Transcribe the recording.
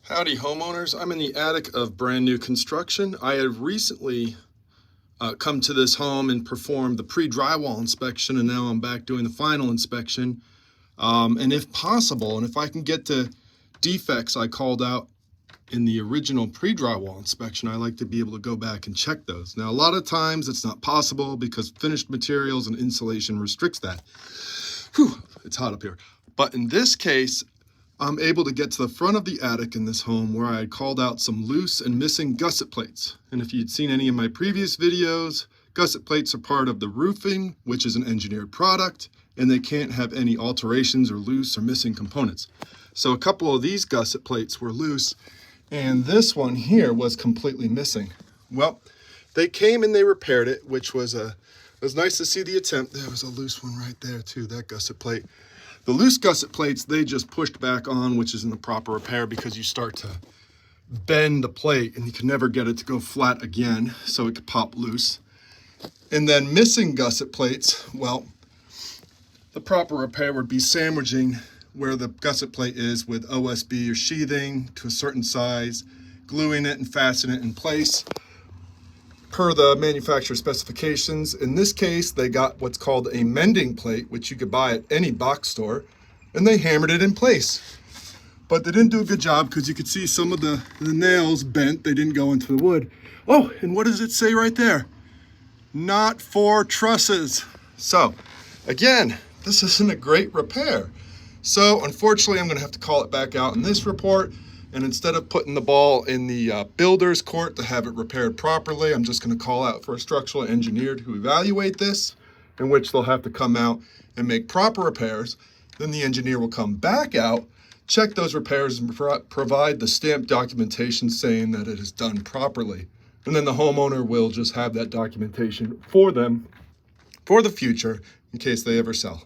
Howdy homeowners, I'm in the attic of brand new construction. I have recently come to this home and performed the pre-drywall inspection, and now I'm back doing the final inspection. And if possible, and if I can get to defects I called out in the original pre-drywall inspection, I like to be able to go back and check those. Now, a lot of times it's not possible because finished materials and insulation restricts that. Whew, it's hot up here. But in this case, I'm able to get to the front of the attic in this home where I had called out some loose and missing gusset plates. And if you'd seen any of my previous videos, gusset plates are part of the roofing, which is an engineered product, and they can't have any alterations or loose or missing components. So a couple of these gusset plates were loose, and this one here was completely missing. Well, they came and they repaired it, which was it was nice to see the attempt. There was a loose one right there too, that gusset plate. The loose gusset plates, they just pushed back on, which isn't the proper repair because you start to bend the plate and you can never get it to go flat again, so it could pop loose. And then missing gusset plates, well, the proper repair would be sandwiching where the gusset plate is with OSB or sheathing to a certain size, gluing it and fastening it in place per the manufacturer specifications. In this case, they got what's called a mending plate, which you could buy at any box store, and they hammered it in place. But they didn't do a good job because you could see some of the nails bent. They didn't go into the wood. Oh, and what does it say right there? Not for trusses. So, again, this isn't a great repair. So, unfortunately, I'm going to have to call it back out in this report. And instead of putting the ball in the builder's court to have it repaired properly, I'm just going to call out for a structural engineer to evaluate this, in which they'll have to come out and make proper repairs. Then the engineer will come back out, check those repairs, and provide the stamped documentation saying that it is done properly. And then the homeowner will just have that documentation for them for the future in case they ever sell.